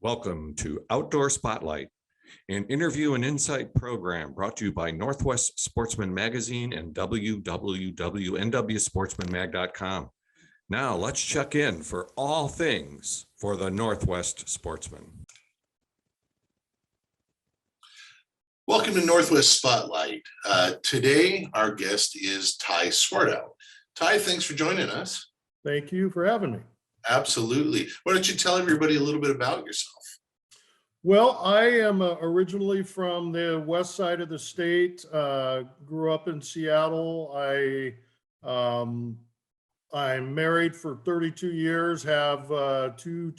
Welcome to Outdoor Spotlight, an interview and insight program brought to you by Northwest Sportsman Magazine and www.nwsportsmanmag.com. Now let's check in for all things for the Northwest Sportsman. Welcome to Northwest Spotlight. Today, our guest is Ty Swartout. Ty, thanks for joining us. Thank you for having me. Absolutely. Why don't you tell everybody a little bit about yourself? Well, I am originally from the west side of the state. Grew up in Seattle. I'm married for 32 years, have two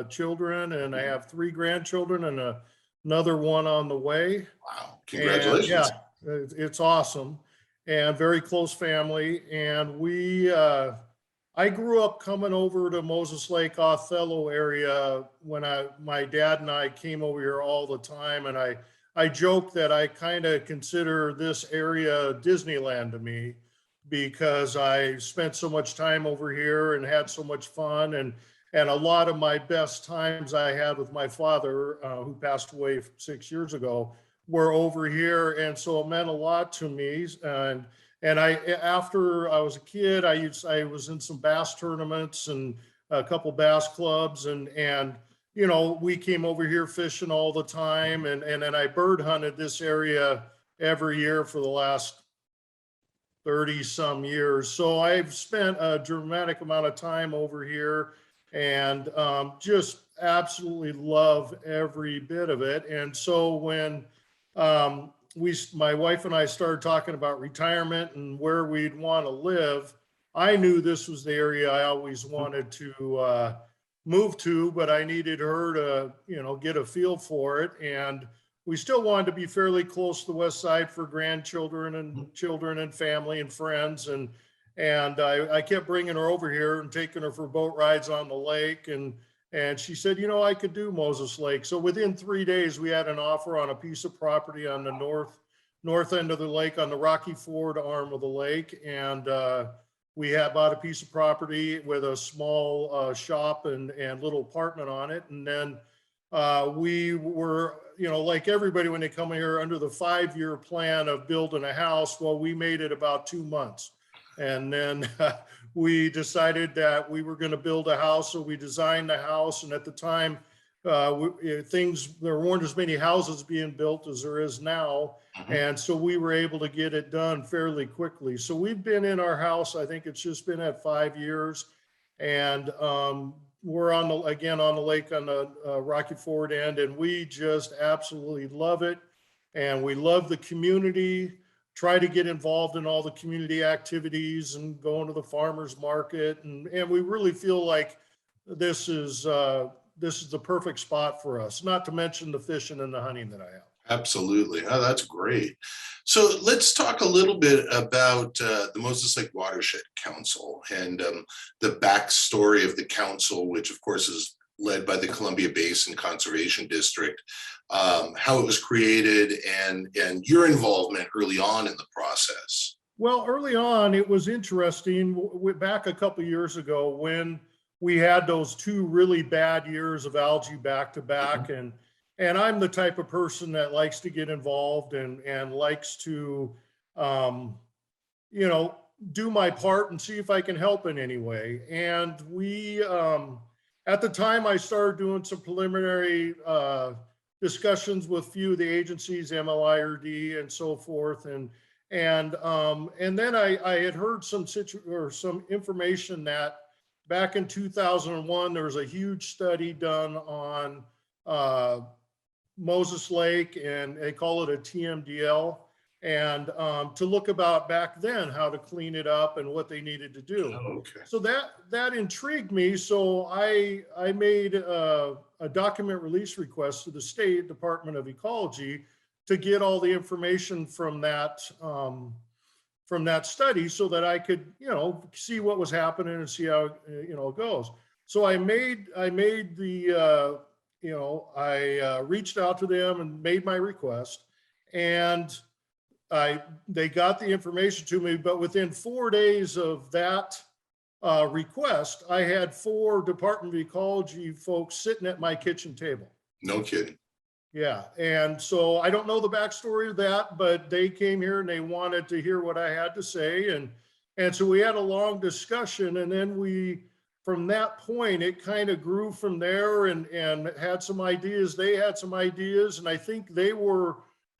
children, and I have 3 grandchildren and another one on the way. Wow, congratulations. And yeah, it's awesome and very close family. And I grew up coming over to Moses Lake, Othello area when my dad and I came over here all the time. And I joke that I kind of consider this area Disneyland to me because I spent so much time over here and had so much fun. And a lot of my best times I had with my father, who passed away 6 years ago, were over here. And so it meant a lot to me. And after I was a kid, I was in some bass tournaments and a couple bass clubs, and you know, we came over here fishing all the time, and then I bird hunted this area every year for the last 30 some years. So I've spent a dramatic amount of time over here, and just absolutely love every bit of it. And so when my wife and I started talking about retirement and where we'd want to live, I knew this was the area I always wanted to move to, but I needed her to, you know, get a feel for it. And we still wanted to be fairly close to the west side for grandchildren and children and family and friends. And I kept bringing her over here and taking her for boat rides on the lake. And she said, you know, I could do Moses Lake. So within 3 days, we had an offer on a piece of property on the north end of the lake, on the Rocky Ford arm of the lake. And we had bought a piece of property with a small shop and little apartment on it. And then we were, you know, like everybody when they come here, under the 5-year plan of building a house. Well, we made it about 2 months. And then we decided that we were going to build a house. So we designed the house. And at the time, there weren't as many houses being built as there is now. And so we were able to get it done fairly quickly. So we've been in our house, I think it's just been at 5 years. And we're on the lake on the Rocky Ford end. And we just absolutely love it. And we love the community. Try to get involved in all the community activities and going to the farmers market. And we really feel like this is the perfect spot for us, not to mention the fishing and the hunting that I have. Absolutely. Oh, that's great. So let's talk a little bit about the Moses Lake Watershed Council and the backstory of the council, which of course is led by the Columbia Basin Conservation District, how it was created and your involvement early on in the process. Well, early on, it was interesting. Back a couple of years ago when we had those 2 really bad years of algae back to back. And I'm the type of person that likes to get involved and likes to, you know, do my part and see if I can help in any way. And we, at the time, I started doing some preliminary discussions with a few of the agencies, MLIRD and so forth. And then I had heard some information that back in 2001, there was a huge study done on Moses Lake, and they call it a TMDL, and to look about back then how to clean it up and what they needed to do. Oh, okay. So that intrigued me. So I made a document release request to the State Department of Ecology to get all the information from that study so that I could, you know, see what was happening and see how, you know, it goes. So I made the, you know, I reached out to them and made my request, and they got the information to me, but within 4 days of that request, I had 4 Department of Ecology folks sitting at my kitchen table. No kidding. Yeah, and so I don't know the backstory of that, but they came here and they wanted to hear what I had to say, and so we had a long discussion, and then from that point, it kind of grew from there, and had some ideas. They had some ideas, and I think they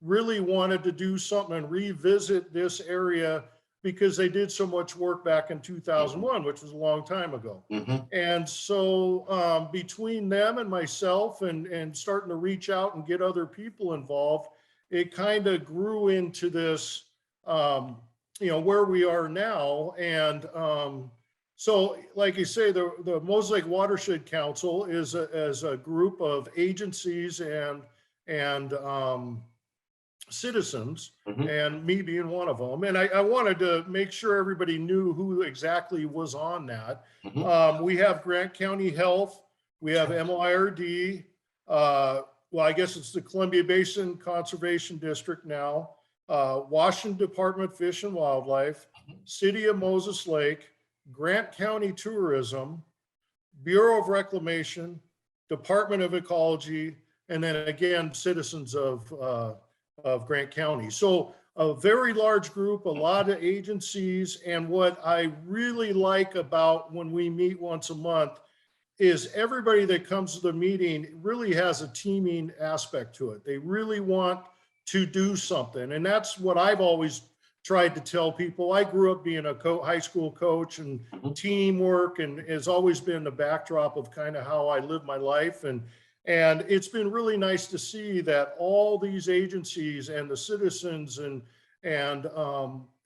really wanted to do something and revisit this area because they did so much work back in 2001, which was a long time ago. Mhm. And so between them and myself and starting to reach out and get other people involved, it kind of grew into this, where we are now. And so like you say, the Mosaic Watershed Council is a group of agencies and citizens, Mhm. and me being one of them. And I wanted to make sure everybody knew who exactly was on that. Mhm. We have Grant County Health, we have MIRD, well, I guess it's the Columbia Basin Conservation District now, Washington Department of Fish and Wildlife, City of Moses Lake, Grant County Tourism, Bureau of Reclamation, Department of Ecology, and then again, citizens of Grant County. So a very large group, a lot of agencies. And what I really like about when we meet once a month is everybody that comes to the meeting really has a teaming aspect to it. They really want to do something. And that's what I've always tried to tell people. I grew up being a high school coach, and Mhm. teamwork and has always been the backdrop of kind of how I live my life. And it's been really nice to see that all these agencies and the citizens and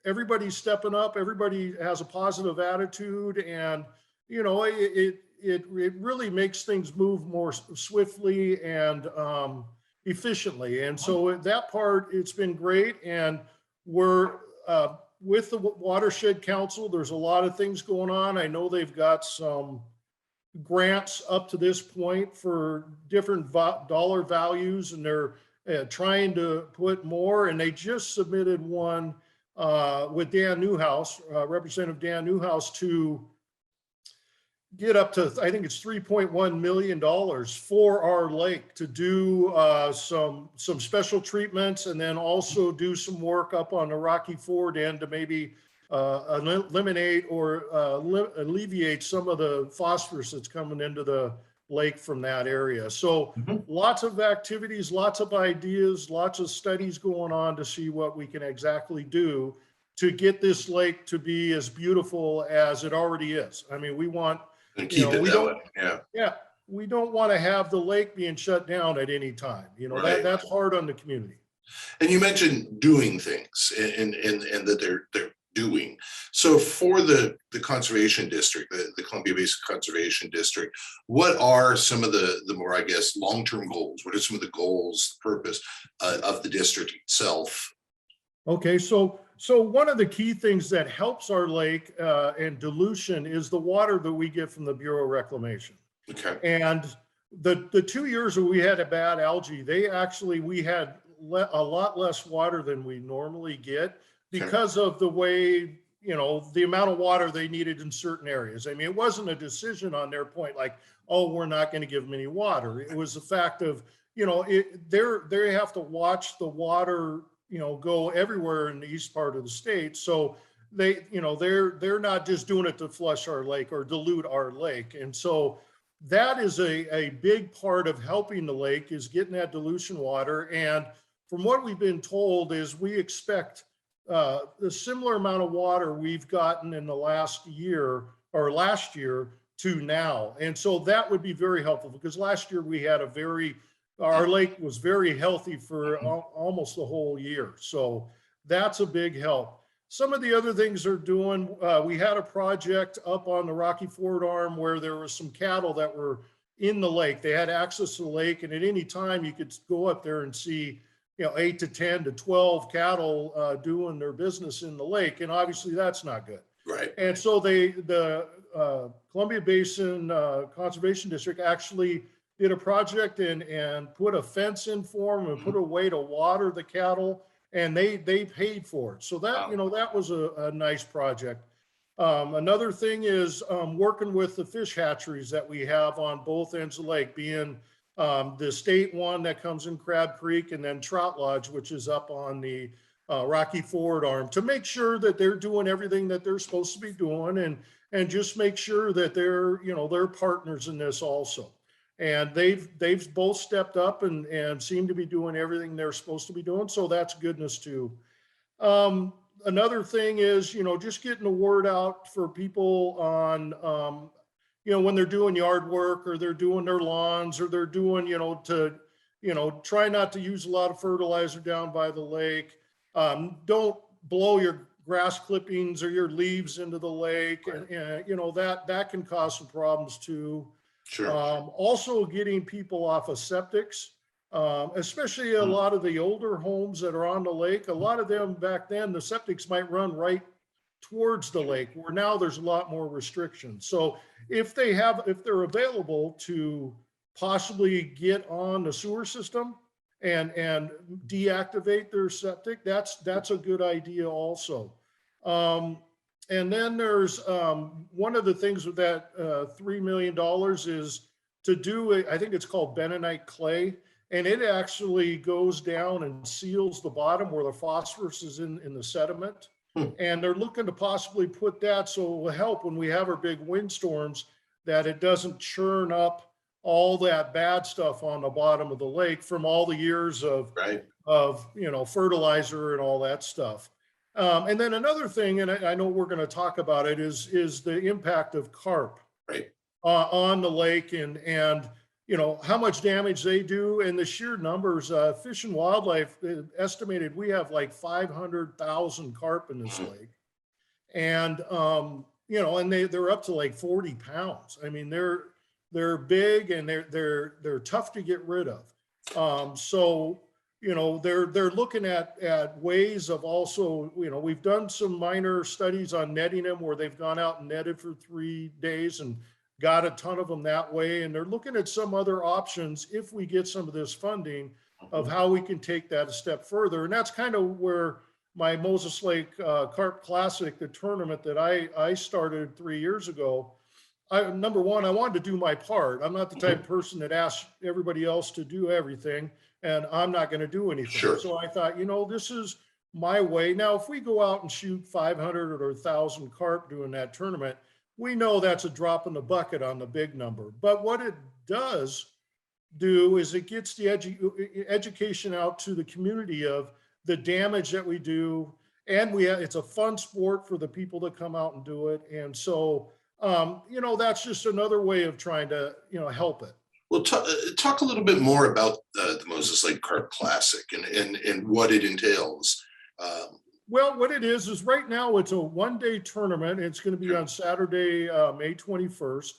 everybody's stepping up. Everybody has a positive attitude, and it really makes things move more swiftly and efficiently. And so that part, it's been great. And we're with the Watershed Council, there's a lot of things going on. I know they've got some grants up to this point for different dollar values, and they're trying to put more. And they just submitted one with Dan Newhouse, Representative Dan Newhouse, to get up to, I think it's $3.1 million for our lake to do some special treatments, and then also do some work up on the Rocky Ford end to maybe eliminate or alleviate some of the phosphorus that's coming into the lake from that area. So Mhm. lots of activities, lots of ideas, lots of studies going on to see what we can exactly do to get this lake to be as beautiful as it already is. I mean, we want, And keep it we that don't, way. Yeah. yeah, we don't want to have the lake being shut down at any time. Right. That's hard on the community. And you mentioned doing things and that they're doing. So for the conservation district, the Columbia Basin Conservation District, what are some of the more, I guess, long-term goals? What are some of the goals, the purpose of the district itself? Okay, so one of the key things that helps our lake and dilution is the water that we get from the Bureau of Reclamation. Okay. And the 2 years that we had a bad algae, we had a lot less water than we normally get because of the way, the amount of water they needed in certain areas. I mean, it wasn't a decision on their point, like, oh, we're not going to give them any water. It was the fact of, they have to watch the water, go everywhere in the east part of the state. So they're not just doing it to flush our lake or dilute our lake. And so that is a big part of helping the lake, is getting that dilution water. And from what we've been told is we expect the similar amount of water we've gotten in the last year to now. And so that would be very helpful, because last year we had our lake was very healthy for almost the whole year. So that's a big help. Some of the other things they're doing, we had a project up on the Rocky Ford arm where there was some cattle that were in the lake. They had access to the lake, and at any time you could go up there and see 8 to 10 to 12 cattle doing their business in the lake. And obviously that's not good. Right. And so the Columbia Basin Conservation District actually did a project and put a fence in for them and put a way to water the cattle, and they paid for it. So that, Wow. that was a nice project. Another thing is working with the fish hatcheries that we have on both ends of the lake, being the state one that comes in Crab Creek, and then Trout Lodge, which is up on the Rocky Ford arm, to make sure that they're doing everything that they're supposed to be doing, and just make sure that they're partners in this also. And they've both stepped up and seem to be doing everything they're supposed to be doing. So that's goodness too. Another thing is, just getting the word out for people on, when they're doing yard work, or they're doing their lawns, or they're doing, try not to use a lot of fertilizer down by the lake. Don't blow your grass clippings or your leaves into the lake. Right. And that can cause some problems too. Sure. Also getting people off of septics. Especially a lot of the older homes that are on the lake, a lot of them back then, the septics might run right towards the lake, where now there's a lot more restrictions. So if they're available to possibly get on the sewer system and deactivate their septic, that's a good idea also. And then there's one of the things with that $3 million is to do, I think it's called bentonite clay. And it actually goes down and seals the bottom where the phosphorus is in the sediment. And they're looking to possibly put that, so it will help when we have our big windstorms, that it doesn't churn up all that bad stuff on the bottom of the lake from all the years of fertilizer and all that stuff. And then another thing, and I know we're going to talk about it, is the impact of carp on the lake, and how much damage they do, and the sheer numbers. Fish and Wildlife estimated we have like 500,000 carp in this lake, and and they're up to like 40 pounds. I mean, they're big, and they're tough to get rid of. So they're looking at ways of also, we've done some minor studies on netting them, where they've gone out and netted for 3 days and got a ton of them that way. And they're looking at some other options, if we get some of this funding, of how we can take that a step further. And that's kind of where my Moses Lake Carp Classic, the tournament that I started 3 years ago, number one, I wanted to do my part. I'm not the type of person that asks everybody else to do everything, and I'm not going to do anything. Sure. So I thought, this is my way. Now, if we go out and shoot 500 or 1,000 carp doing that tournament, we know that's a drop in the bucket on the big number. But what it does do is it gets the education out to the community of the damage that we do. And it's a fun sport for the people that come out and do it. And so, that's just another way of trying to, help it. Well, talk a little bit more about the Moses Lake Carp Classic and what it entails. Well, what it is right now it's a one-day tournament. It's going to be on Saturday, May 21st.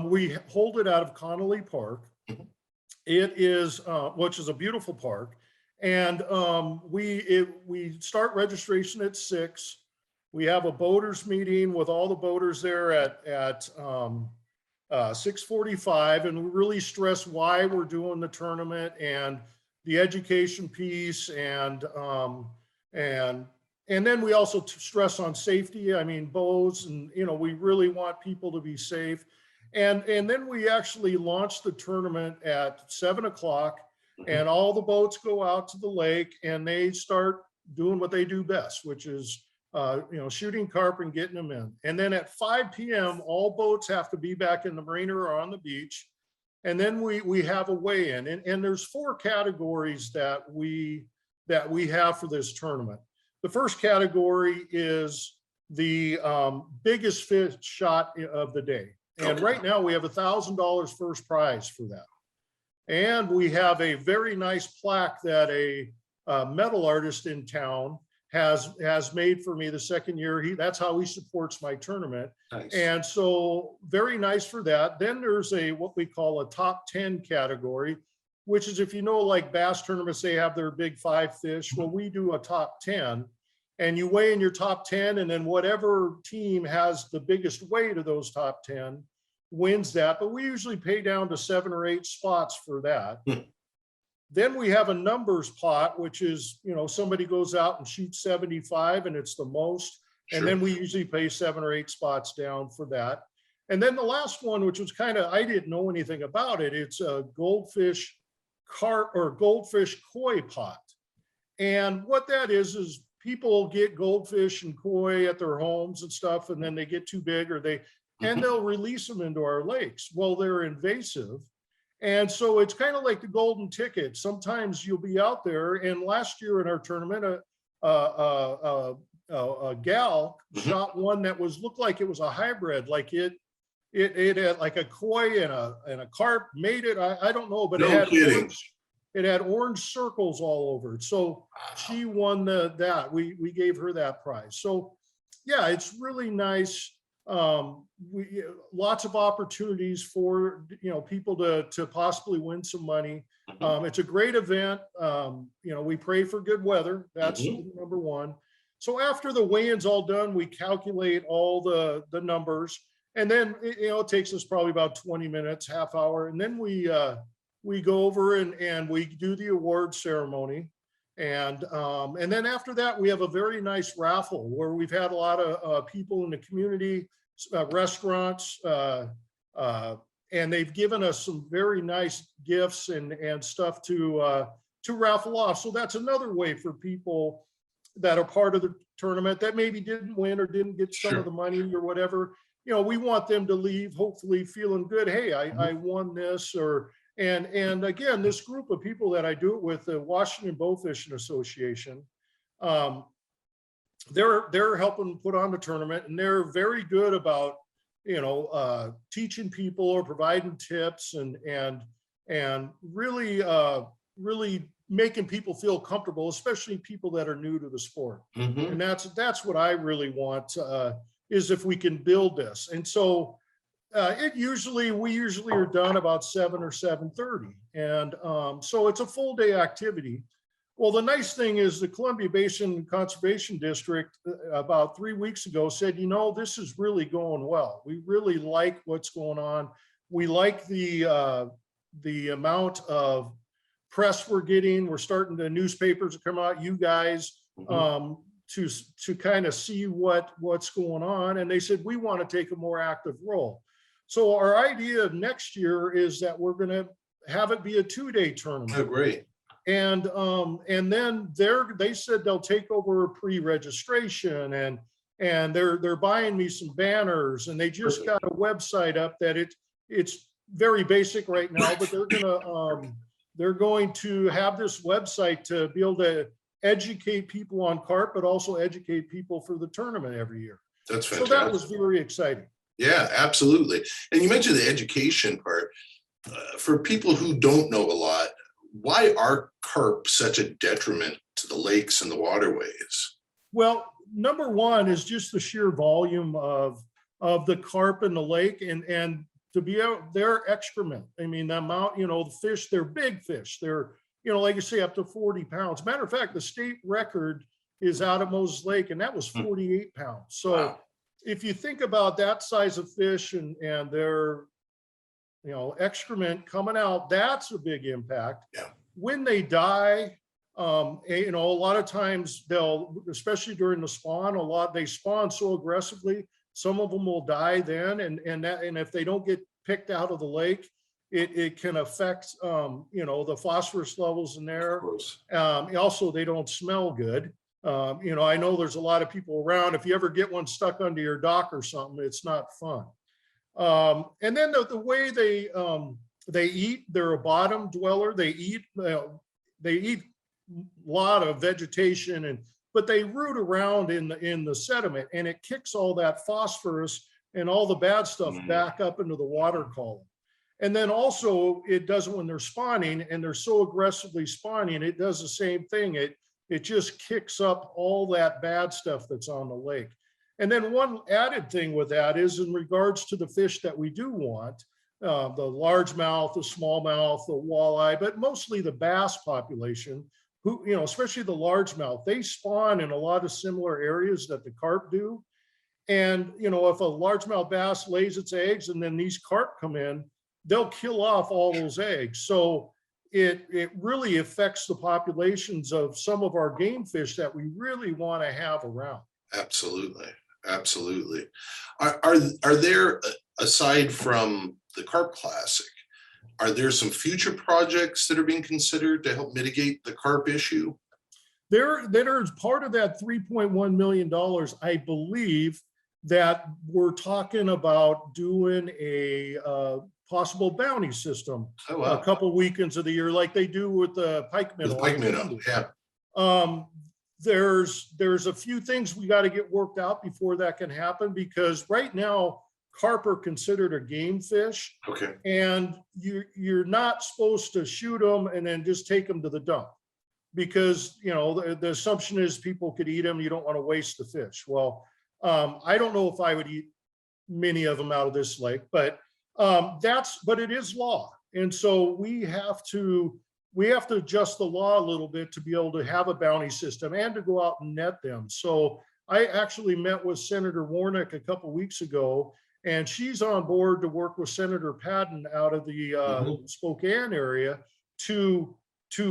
We hold it out of Connolly Park. It is, which is a beautiful park. And we start registration at 6. We have a boaters meeting with all the boaters there at 6:45, and we really stress why we're doing the tournament and the education piece, and then we also stress on safety. I mean, bows, and we really want people to be safe. And then we actually launch the tournament at 7 o'clock, and all the boats go out to the lake, and they start doing what they do best, which is shooting carp and getting them in. And then at 5 p.m., all boats have to be back in the marina or on the beach. And then we have a weigh-in, and there's 4 categories that we have for this tournament. The first category is the biggest fish shot of the day. And right now we have $1,000 first prize for that. And we have a very nice plaque that a metal artist in town has made for me the second year. That's how he supports my tournament. Nice. And so very nice for that. Then there's what we call a top 10 category, which is, if like bass tournaments, they have their big 5 fish. Well, we do a top 10, and you weigh in your top 10, and then whatever team has the biggest weight of those top 10 wins that. But we usually pay down to 7 or 8 spots for that. Then we have a numbers pot, which is, somebody goes out and shoots 75, and it's the most. And then we usually pay 7 or 8 spots down for that. And then the last one, which was kind of, I didn't know anything about it. It's a goldfish carp or goldfish koi pot. And what that is people get goldfish and koi at their homes and stuff, and then they get too big or and they'll release them into our lakes. Well, they're invasive. And so it's kind of like the golden ticket. Sometimes you'll be out there, and last year in our tournament, a gal shot one that looked like it was a hybrid, like it had like a koi and a carp made it. I don't know, but it had orange circles all over it. So she won that. We gave her that prize. So yeah, it's really nice. Lots of opportunities for people to possibly win some money. It's a great event. We pray for good weather. That's number one. So after the weigh-in's all done, we calculate all the numbers, and then it takes us probably about 20 minutes, half hour, and then we go over and we do the award ceremony. And then after that, we have a very nice raffle where we've had a lot of people in the community, restaurants, and they've given us some very nice gifts and stuff to raffle off. So that's another way for people that are part of the tournament that maybe didn't win or didn't get some of the money or whatever. We want them to leave hopefully feeling good. Hey, I won this, and again, this group of people that I do it with, the Washington Bowfishing Association, they're helping put on the tournament, and they're very good about teaching people or providing tips and really making people feel comfortable, especially people that are new to the sport. And that's what I really want, is if we can build this. And so we usually are done about 7 or 7:30. And so it's a full day activity. Well, the nice thing is the Columbia Basin Conservation District about 3 weeks ago said, this is really going well. We really like what's going on. We like the amount of press we're getting. We're starting the newspapers to come out, you guys, to kind of see what's going on. And they said, we want to take a more active role. So our idea of next year is that we're going to have it be a 2-day tournament. Oh, great. And then they said they'll take over pre-registration, and they're buying me some banners, and they just got a website up that it's very basic right now, but they're going to have this website to be able to educate people on carp, but also educate people for the tournament every year. That's fantastic. So that was very exciting. Yeah, absolutely. And you mentioned the education part. For people who don't know a lot, why are carp such a detriment to the lakes and the waterways? Well, number one is just the sheer volume of the carp in the lake, and to be out their excrement. I mean, the amount, the fish, they're big fish. They're, like you say, up to 40 pounds. Matter of fact, the state record is out of Moses Lake, and that was 48 pounds. So if you think about that size of fish and their, excrement coming out, that's a big impact. Yeah. When they die, a lot of times especially during the spawn, they spawn so aggressively, some of them will die then, and if they don't get picked out of the lake, it can affect the phosphorus levels in there. Also, they don't smell good. I know there's a lot of people around. If you ever get one stuck under your dock or something, it's not fun. And then the way they eat, they're a bottom dweller. They eat a lot of vegetation, but they root around in the sediment, and it kicks all that phosphorus and all the bad stuff back up into the water column. And then also it doesn't, when they're spawning and they're so aggressively spawning, it does the same thing. It just kicks up all that bad stuff that's on the lake. And then one added thing with that is in regards to the fish that we do want, the largemouth, the smallmouth, the walleye, but mostly the bass population, who, especially the largemouth, they spawn in a lot of similar areas that the carp do. And, if a largemouth bass lays its eggs and then these carp come in, they'll kill off all those eggs. So it really affects the populations of some of our game fish that we really want to have around. Absolutely. Absolutely. Are there, aside from the Carp Classic, are there some future projects that are being considered to help mitigate the carp issue? There's part of that $3.1 million, I believe, that we're talking about doing a possible bounty system Oh, a wow. couple weekends of the year, like they do with the pike With minnow. pike minnow, yeah. There's a few things we got to get worked out before that can happen, because right now carp are considered a game fish, Okay. and you're not supposed to shoot them and then just take them to the dump, because the assumption is people could eat them. You don't want to waste the fish. Well, I don't know if I would eat many of them out of this lake, but but it is law, and so we have to adjust the law a little bit to be able to have a bounty system and to go out and net them. So I actually met with Senator Warnock a couple weeks ago, and she's on board to work with Senator Patton out of the Spokane area to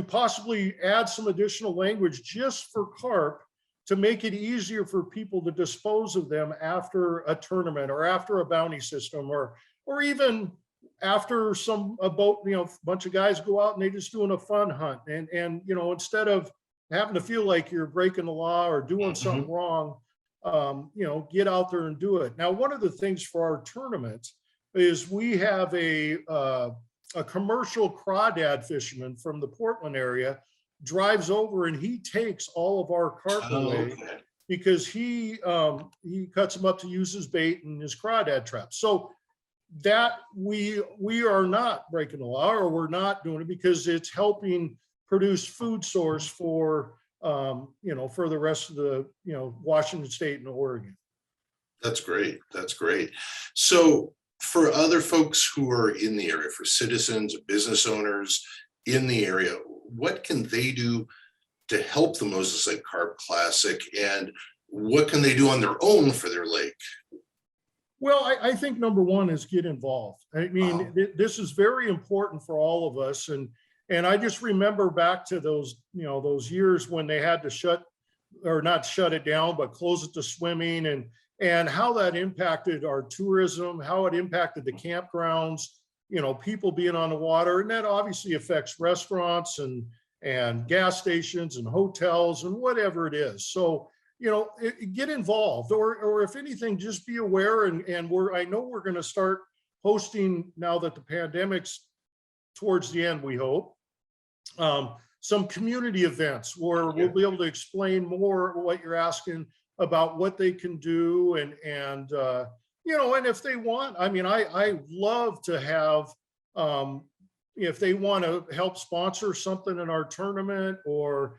possibly add some additional language just for carp, to make it easier for people to dispose of them after a tournament or after a bounty system, or even after a boat, a bunch of guys go out and they just doing a fun hunt, and instead of having to feel like you're breaking the law or doing something wrong, get out there and do it. Now, one of the things for our tournament is we have a commercial crawdad fisherman from the Portland area drives over, and he takes all of our carp away because he cuts them up to use as bait in his crawdad traps. So that we are not breaking the law, or we're not doing it, because it's helping produce food source for for the rest of the Washington State and Oregon. That's great. That's great. So for other folks who are in the area, for citizens, business owners in the area, what can they do to help the Moses Lake Carp Classic, and what can they do on their own for their lake? Well, I think number one is get involved. I mean, this is very important for all of us. And I just remember back to those years when they had to not shut it down, but close it to swimming, and how that impacted our tourism, how it impacted the campgrounds, people being on the water. And that obviously affects restaurants and gas stations and hotels and whatever it is. So, get involved, or if anything, just be aware. And I know we're going to start hosting, now that the pandemic's towards the end, we hope, some community events where we'll be able to explain more what you're asking about, what they can do, and if they want, I love to have, if they want to help sponsor something in our tournament, or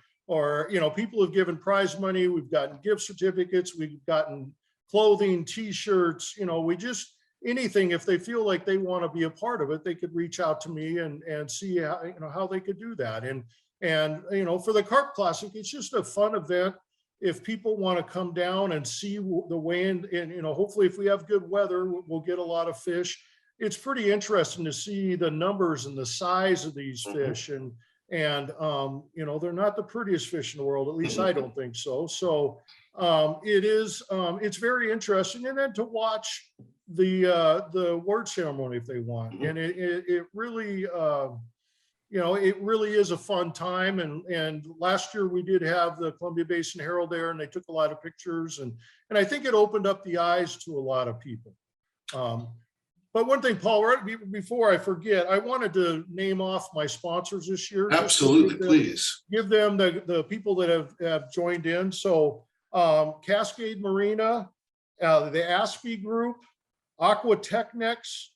people have given prize money, we've gotten gift certificates, we've gotten clothing, t-shirts, anything. If they feel like they want to be a part of it, they could reach out to me and see how they could do that. And for the Carp Classic, it's just a fun event. If people want to come down and see the weigh-in, and hopefully if we have good weather, we'll get a lot of fish. It's pretty interesting to see the numbers and the size of these fish, and they're not the prettiest fish in the world, at least I don't think so. So it's very interesting. And then to watch the word ceremony if they want. And it really, it really is a fun time. And last year we did have the Columbia Basin Herald there, and they took a lot of pictures, and I think it opened up the eyes to a lot of people. But one thing, Paul, right before I forget, I wanted to name off my sponsors this year. Absolutely, please. Give them the people that have joined in. So Cascade Marina, the Aspie Group, Aqua Technex,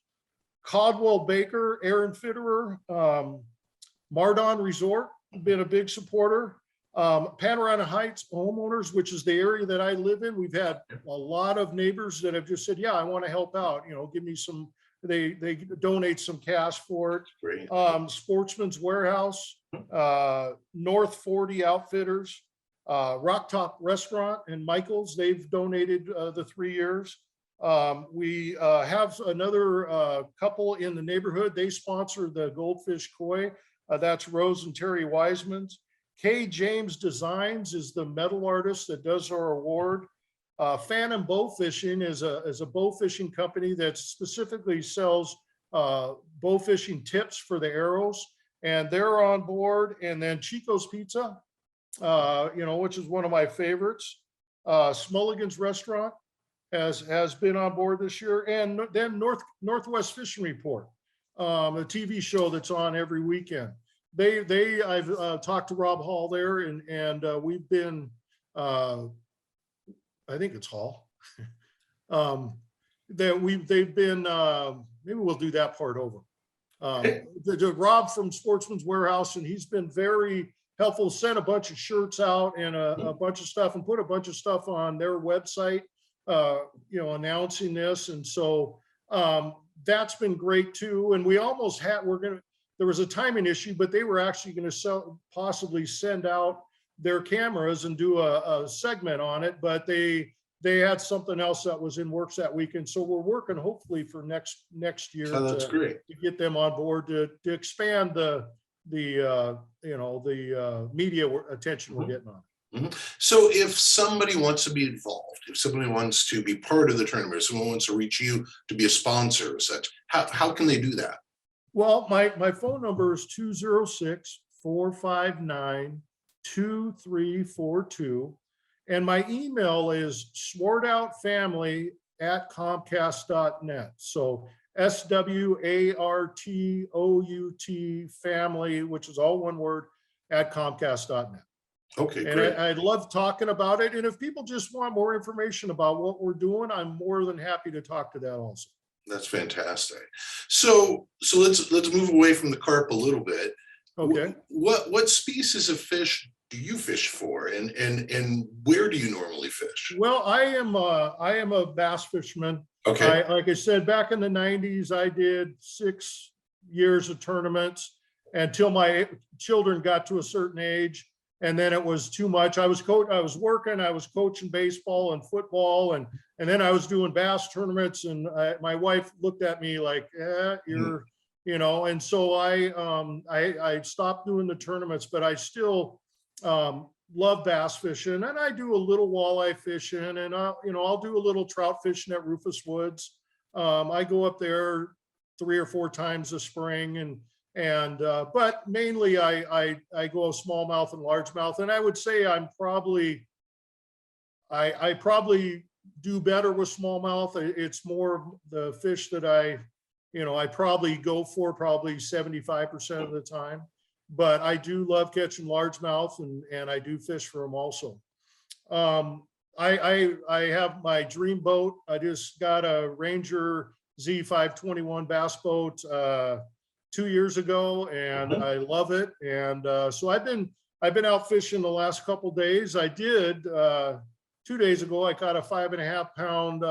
Caldwell Baker, Aaron Fitterer, Mardon Resort, been a big supporter. Panorama Heights Homeowners, which is the area that I live in. We've had a lot of neighbors that have just said, yeah, I want to help out, give me some, they donate some cash for it. Great. Sportsman's Warehouse, North 40 Outfitters, Rock Top Restaurant and Michael's, they've donated the 3 years. We have another couple in the neighborhood. They sponsor the Goldfish Koi. That's Rose and Terry Wiseman's. K. James Designs is the metal artist that does our award. Phantom Bow Fishing is a bow fishing company that specifically sells bow fishing tips for the arrows, and they're on board. And then Chico's Pizza, which is one of my favorites. Smulligan's Restaurant has been on board this year, and then Northwest Fishing Report, a TV show that's on every weekend. I've talked to Rob Hall there, and we've been, I think it's Hall. They've been, maybe we'll do that part over. Rob from Sportsman's Warehouse, and he's been very helpful, sent a bunch of shirts out and a bunch of stuff, and put a bunch of stuff on their website, announcing this. And so that's been great too. And we almost had, there was a timing issue, but they were actually going to possibly send out their cameras and do a segment on it, but they had something else that was in works that weekend. So we're working hopefully for next year that's great. To get them on board to expand the media attention we're getting on. Mm-hmm. So if somebody wants to be involved, if somebody wants to be part of the tournament, if someone wants to reach you to be a sponsor or such, how can they do that? Well, my phone number is 206-459-2342. And my email is swartoutfamily@comcast.net. So SWARTOUT family, which is all one word, @comcast.net. Okay, and great. I love talking about it. And if people just want more information about what we're doing, I'm more than happy to talk to that also. That's fantastic. So let's move away from the carp a little bit. Okay. What species of fish do you fish for, and where do you normally fish? Well, I am a bass fisherman. Okay. Like I said, back in the 90s, I did 6 years of tournaments until my children got to a certain age. And then it was too much. I was coaching baseball and football, and then I was doing bass tournaments, and my wife looked at me like, you're, and so I stopped doing the tournaments, but I still love bass fishing, and I do a little walleye fishing, and I'll do a little trout fishing at Rufus Woods. I go up there 3 or 4 times a spring, but mainly I go smallmouth and largemouth, and I would say I probably do better with smallmouth. It's more the fish that I probably go for 75% of the time, but I do love catching largemouth, and I do fish for them also. I have my dream boat. I just got a Ranger Z521 bass boat 2 years ago, and I love it. And so I've been out fishing the last couple days. I did 2 days ago. I caught a 5.5 pound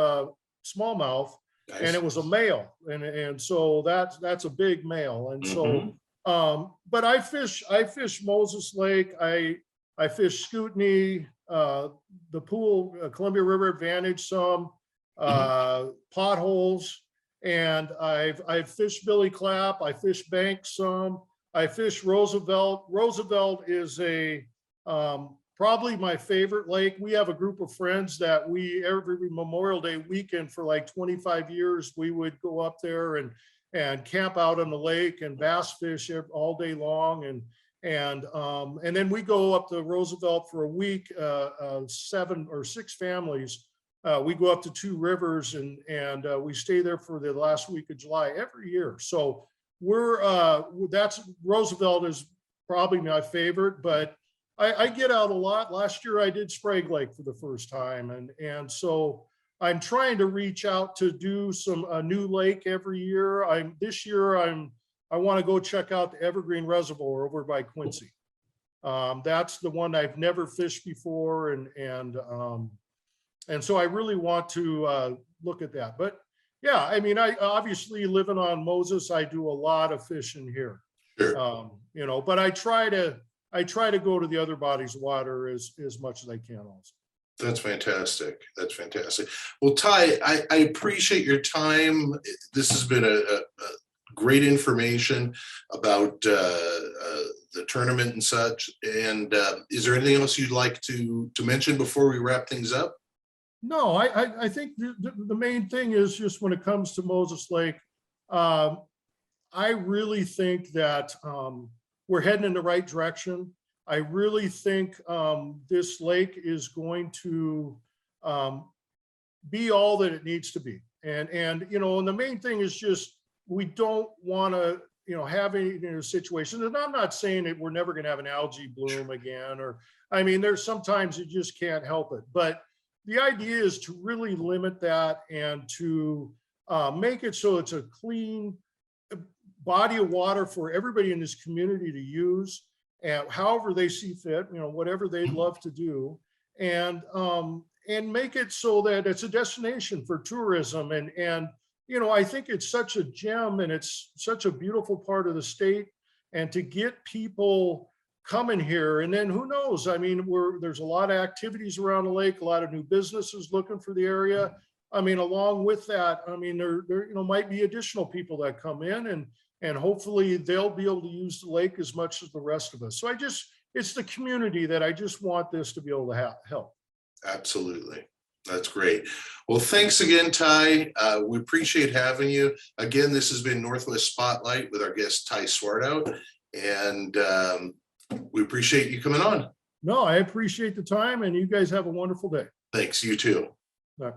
smallmouth, nice. And it was a male, and so that's a big male. And so, but I fish Moses Lake. I fish Scootney, the pool, Columbia River Advantage some, potholes. And I've fished Billy Clapp. I fish Bank some. I fish Roosevelt. Roosevelt is probably my favorite lake. We have a group of friends that every Memorial Day weekend for like 25 years, we would go up there and camp out on the lake and bass fish all day long. And then we go up to Roosevelt for a week, 7 or 6 families. We go up to 2 rivers, and we stay there for the last week of July every year. So Roosevelt is probably my favorite, but I get out a lot. Last year I did Sprague Lake for the first time, and so I'm trying to reach out to do a new lake every year. This year I want to go check out the Evergreen Reservoir over by Quincy. That's the one I've never fished before, and so I really want to look at that. But yeah, I mean, I obviously living on Moses, I do a lot of fishing here. Sure. But I try to go to the other bodies of water as much as I can also. That's fantastic. That's fantastic. Well, Ty, I appreciate your time. This has been a great information about the tournament and such. And is there anything else you'd like to mention before we wrap things up? No, I think the main thing is just when it comes to Moses Lake, I really think that we're heading in the right direction. I really think this lake is going to be all that it needs to be. And you know, and the main thing is just we don't want to, you know, have any situations. And I'm not saying that we're never going to have an algae bloom again, or I mean, there's sometimes you just can't help it. But the idea is to really limit that and to make it so it's a clean body of water for everybody in this community to use, and however they see fit, you know, whatever they'd love to do, and make it so that it's a destination for tourism. And you know, I think it's such a gem and it's such a beautiful part of the state, and to get people coming here, and then who knows, I mean, there's a lot of activities around the lake, a lot of new businesses looking for the area. I mean, along with that, I mean, there you know, might be additional people that come in, and hopefully they'll be able to use the lake as much as the rest of us. So it's the community that I just want this to be able to help. Absolutely. That's great. Well, thanks again, Ty. We appreciate having you. Again, this has been Northwest Spotlight with our guest, Ty Swartout. And we appreciate you coming on. No, I appreciate the time, and you guys have a wonderful day. Thanks, you too. Bye.